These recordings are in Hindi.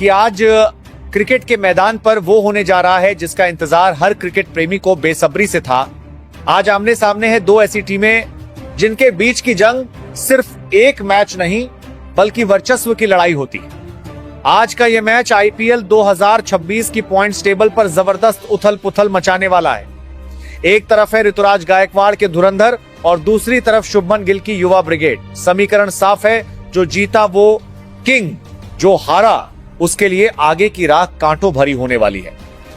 कि आज क्रिकेट के मैदान पर वो होने जा रहा है जिसका इंतजार हर क्रिकेट प्रेमी को बेसब्री से था। आज आमने सामने है दो ऐसी टीमें जिनके बीच की जंग सिर्फ एक मैच नहीं बल्कि वर्चस्व की लड़ाई होती है। आज का यह मैच आईपीएल 2026 की पॉइंट्स टेबल पर जबरदस्त उथल पुथल मचाने वाला है। एक तरफ है ऋतुराज गायकवाड़ के धुरंधर और दूसरी तरफ शुभमन गिल की युवा ब्रिगेड। समीकरण साफ है, जो जीता वो किंग, जो हारा उसके लिए आगे की राह कांटों भरी होने वाली है।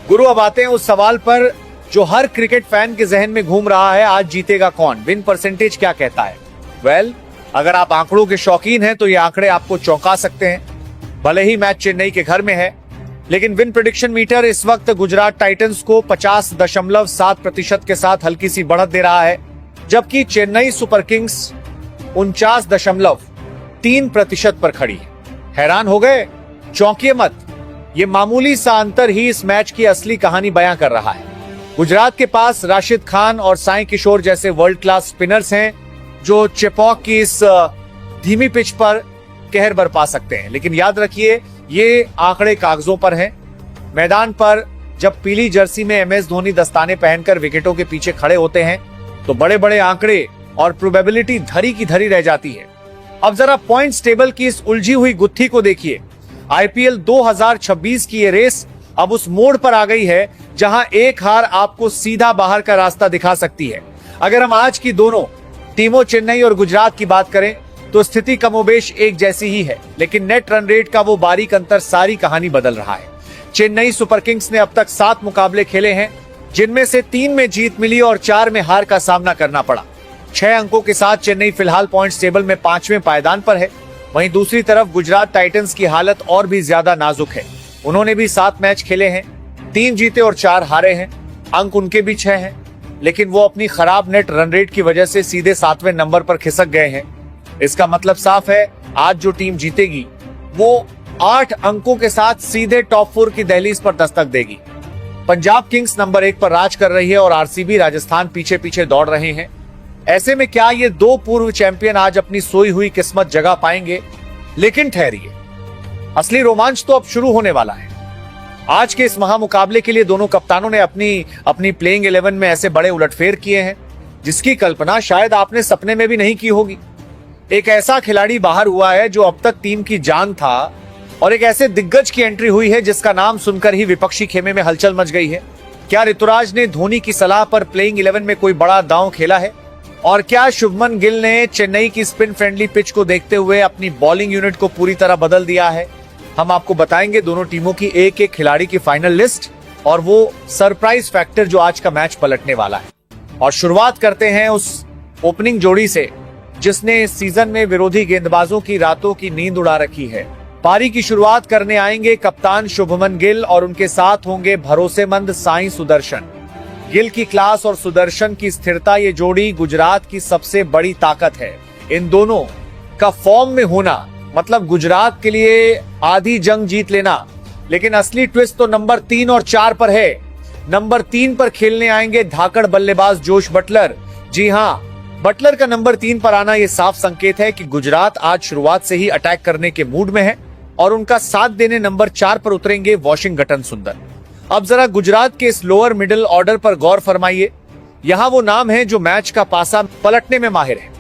गुरु, अब आते हैं उस सवाल पर जो हर क्रिकेट फैन के जहन में घूम रहा है, आज जीतेगा कौन? विन परसेंटेज क्या कहता है? वेल, अगर आप आंकड़ों के शौकीन हैं तो ये आंकड़े आपको चौंका सकते हैं। भले ही मैच चेन्नई के घर में है, लेकिन विन प्रेडिक्शन मीटर इस वक्त गुजरात टाइटंस को 50.7% के साथ हल्की सी बढ़त दे रहा है, जबकि चेन्नई सुपर किंग्स 49.3% पर खड़ी है। हैरान हो गए? चौंकिए मत, ये मामूली सा अंतर ही इस मैच की असली कहानी बयां कर रहा है। गुजरात के पास राशिद खान और साई किशोर जैसे वर्ल्ड क्लास स्पिनर्स हैं जो चेपॉक की इस धीमी पिच पर कहर बरपा सकते हैं। लेकिन याद रखिए, ये आंकड़े कागजों पर हैं। मैदान पर जब पीली जर्सी में एमएस धोनी दस्ताने पहनकर विकेटों के पीछे खड़े होते हैं तो बड़े बड़े आंकड़े और प्रोबेबिलिटी धरी की धरी रह जाती है। अब जरा पॉइंट्स टेबल की इस उलझी हुई गुत्थी को देखिए। आईपीएल 2026 की ये रेस अब उस मोड़ पर आ गई है जहां एक हार आपको सीधा बाहर का रास्ता दिखा सकती है। अगर हम आज की दोनों टीमों चेन्नई और गुजरात की बात करें तो स्थिति कमोबेश एक जैसी ही है, लेकिन नेट रन रेट का वो बारीक अंतर सारी कहानी बदल रहा है। चेन्नई सुपर किंग्स ने अब तक 7 मुकाबले खेले हैं, जिनमें से 3 में जीत मिली और 4 में हार का सामना करना पड़ा। 6 अंकों के साथ चेन्नई फिलहाल पॉइंट्स टेबल में 5वें पायदान पर है। वहीं दूसरी तरफ गुजरात टाइटंस की हालत और भी ज्यादा नाजुक है। उन्होंने भी 7 मैच खेले हैं, 3 जीते और 4 हारे हैं। अंक उनके भी 6 हैं, लेकिन वो अपनी खराब नेट रन रेट की वजह से सीधे 7वें नंबर पर खिसक गए हैं। इसका मतलब साफ है, आज जो टीम जीतेगी वो 8 अंकों के साथ सीधे टॉप 4 की दहलीज पर दस्तक देगी। पंजाब किंग्स नंबर 1 पर राज कर रही है और आरसीबी राजस्थान पीछे पीछे दौड़ रहे हैं। ऐसे में क्या ये 2 पूर्व चैंपियन आज अपनी सोई हुई किस्मत जगा पाएंगे? लेकिन ठहरिए, असली रोमांच तो अब शुरू होने वाला है। आज के इस महामुकाबले के लिए दोनों कप्तानों ने अपनी प्लेइंग 11 में ऐसे बड़े उलटफेर किए हैं जिसकी कल्पना शायद आपने सपने में भी नहीं की होगी। एक ऐसा खिलाड़ी बाहर हुआ है जो अब तक टीम की जान था, और एक ऐसे दिग्गज की एंट्री हुई है जिसका नाम सुनकर ही विपक्षी खेमे में हलचल मच गई है। क्या ऋतुराज ने धोनी की सलाह पर प्लेइंग 11 में कोई बड़ा दांव खेला है? और क्या शुभमन गिल ने चेन्नई की स्पिन फ्रेंडली पिच को देखते हुए अपनी बॉलिंग यूनिट को पूरी तरह बदल दिया है? हम आपको बताएंगे दोनों टीमों की एक एक खिलाड़ी की फाइनल लिस्ट और वो सरप्राइज फैक्टर जो आज का मैच पलटने वाला है। और शुरुआत करते हैं उस ओपनिंग जोड़ी से जिसने इस सीजन में विरोधी गेंदबाजों की रातों की नींद उड़ा रखी है। पारी की शुरुआत करने आएंगे कप्तान शुभमन गिल और उनके साथ होंगे भरोसेमंद साई सुदर्शन। गिल की क्लास और सुदर्शन की स्थिरता, ये जोड़ी गुजरात की सबसे बड़ी ताकत है। इन दोनों का फॉर्म में होना मतलब गुजरात के लिए आधी जंग जीत लेना। लेकिन असली ट्विस्ट तो नंबर 3 और 4 पर है। नंबर 3 पर खेलने आएंगे धाकड़ बल्लेबाज जोश बटलर। जी हाँ, बटलर का नंबर 3 पर आना ये साफ संकेत है कि गुजरात आज शुरुआत से ही अटैक करने के मूड में है और उनका साथ देने नंबर 4 पर उतरेंगे वॉशिंगटन सुंदर। अब जरा गुजरात के इस लोअर मिडिल ऑर्डर पर गौर फरमाइए। यहाँ वो नाम है जो मैच का पासा पलटने में माहिर है।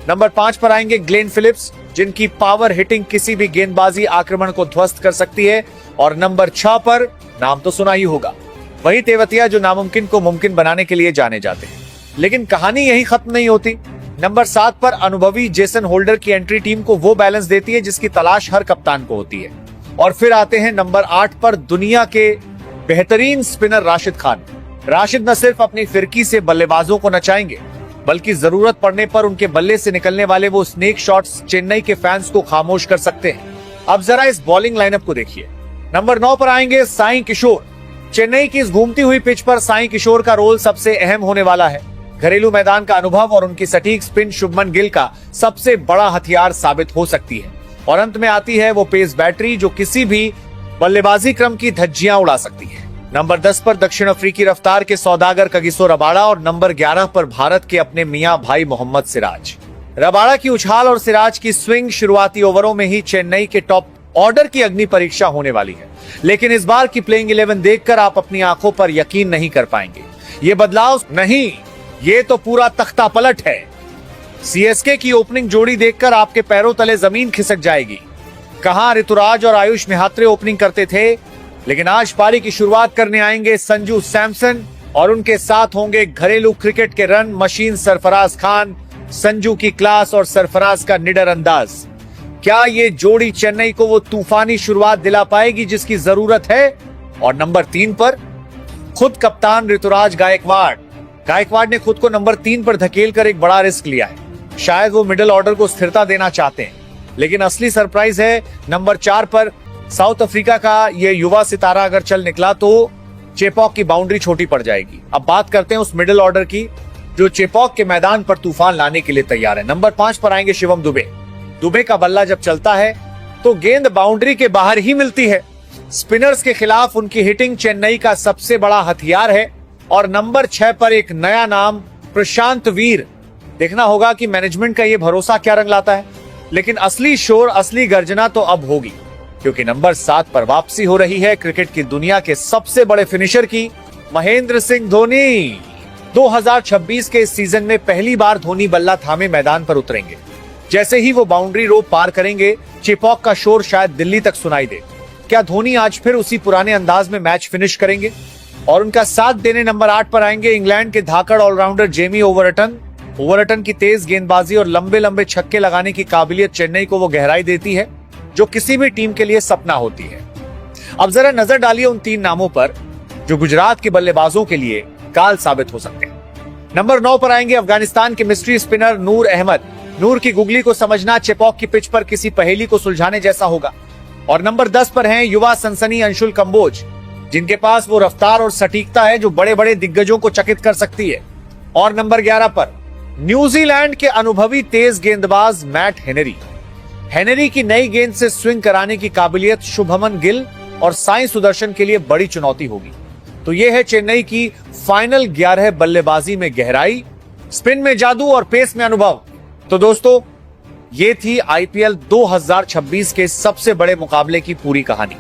नंबर 5 पर आएंगे ग्लेन फिलिप्स, जिनकी पावर हिटिंग किसी भी गेंदबाजी आक्रमण को ध्वस्त कर सकती है। और नंबर 6 पर नाम तो सुना ही होगा, वही तेवतिया जो नामुमकिन को मुमकिन बनाने के लिए जाने जाते हैं। लेकिन कहानी यही खत्म नहीं होती। नंबर 7 पर अनुभवी जेसन होल्डर की एंट्री टीम को वो बैलेंस देती है जिसकी तलाश हर कप्तान को होती है। और फिर आते हैं नंबर 8 पर दुनिया के बेहतरीन स्पिनर राशिद खान। राशिद न सिर्फ अपनी फिरकी से बल्लेबाजों को नचाएंगे, बल्कि जरूरत पड़ने पर उनके बल्ले से निकलने वाले वो स्नेक शॉट्स चेन्नई के फैंस को खामोश कर सकते हैं। अब जरा इस बॉलिंग लाइनअप को देखिए। नंबर 9 पर आएंगे साई किशोर। चेन्नई की इस घूमती हुई पिच पर साई किशोर का रोल सबसे अहम होने वाला है। घरेलू मैदान का अनुभव और उनकी सटीक स्पिन शुभमन गिल का सबसे बड़ा हथियार साबित हो सकती है। और अंत में आती है वो पेस बैटरी जो किसी भी बल्लेबाजी क्रम की धज्जियां उड़ा सकती है। नंबर 10 पर दक्षिण अफ्रीकी रफ्तार के सौदागर कगिसो रबाड़ा और नंबर 11 पर भारत के अपने मियां भाई मोहम्मद सिराज। रबाड़ा की उछाल और सिराज की स्विंग शुरुआती ओवरों में ही चेन्नई के टॉप ऑर्डर की अग्नि परीक्षा होने वाली है, लेकिन इस बार की प्लेइंग 11 देखकर आप अपनी आंखों पर यकीन नहीं कर पाएंगे। ये बदलाव नहीं, ये तो पूरा तख्ता पलट है। सीएसके की ओपनिंग जोड़ी देखकर आपके पैरों तले जमीन खिसक जाएगी। कहां ऋतुराज और आयुष मेहात्रे ओपनिंग करते थे, लेकिन आज पारी की शुरुआत करने आएंगे संजू सैमसन और उनके साथ होंगे घरेलू क्रिकेट के रन मशीन सरफराज खान। संजू की क्लास और सरफराज का निडर अंदाज, क्या ये जोड़ी चेन्नई को वो तूफानी शुरुआत दिला पाएगी जिसकी जरूरत है? और नंबर 3 पर खुद कप्तान ऋतुराज गायकवाड़ ने खुद को नंबर 3 पर धकेल कर एक बड़ा रिस्क लिया है। शायद वो मिडिल ऑर्डर को स्थिरता देना चाहते हैं, लेकिन असली सरप्राइज है नंबर 4 पर साउथ अफ्रीका का ये युवा सितारा अगर चल निकला तो चेपॉक की बाउंड्री छोटी पड़ जाएगी। अब बात करते हैं उस मिडिल ऑर्डर की जो चेपॉक के मैदान पर तूफान लाने के लिए तैयार है। नंबर 5 पर आएंगे शिवम दुबे का बल्ला जब चलता है तो गेंद बाउंड्री के बाहर ही मिलती है। स्पिनर्स के खिलाफ उनकी हिटिंग चेन्नई का सबसे बड़ा हथियार है। और नंबर 6 पर एक नया नाम प्रशांत वीर। देखना होगा कि मैनेजमेंट का ये भरोसा क्या रंग लाता है, लेकिन असली शोर असली गर्जना तो अब होगी, क्योंकि नंबर 7 पर वापसी हो रही है क्रिकेट की दुनिया के सबसे बड़े फिनिशर की, महेंद्र सिंह धोनी। 2026 के इस सीजन में पहली बार धोनी बल्ला थामे मैदान पर उतरेंगे। जैसे ही वो बाउंड्री रोप पार करेंगे, चेपॉक का शोर शायद दिल्ली तक सुनाई दे। क्या धोनी आज फिर उसी पुराने अंदाज में मैच फिनिश करेंगे? और उनका साथ देने नंबर 8 पर आएंगे इंग्लैंड के धाकड़ ऑलराउंडर जेमी ओवरटन की तेज गेंदबाजी और लंबे लंबे छक्के लगाने की काबिलियत चेन्नई को वो गहराई देती है जो किसी भी टीम के लिए सपना होती है। अब जरा नजर डालिए उन 3 नामों पर जो गुजरात के बल्लेबाजों के लिए काल साबित हो सकते हैं। नंबर 9 पर आएंगे अफगानिस्तान के मिस्ट्री स्पिनर नूर अहमद। नूर की गुगली को समझना चेपॉक की पिच पर किसी पहेली को सुलझाने जैसा होगा। और नंबर 10 पर हैं युवा सनसनी अंशुल कंबोज, जिनके पास वो रफ्तार और सटीकता है जो बड़े बड़े दिग्गजों को चकित कर सकती है। और नंबर 11 पर न्यूजीलैंड के अनुभवी तेज गेंदबाज मैट हेनरी की नई गेंद से स्विंग कराने की काबिलियत शुभमन गिल और साई सुदर्शन के लिए बड़ी चुनौती होगी। तो ये है चेन्नई की फाइनल 11 बल्लेबाजी में गहराई, स्पिन में जादू और पेस में अनुभव। तो दोस्तों, ये थी आईपीएल 2026 के सबसे बड़े मुकाबले की पूरी कहानी।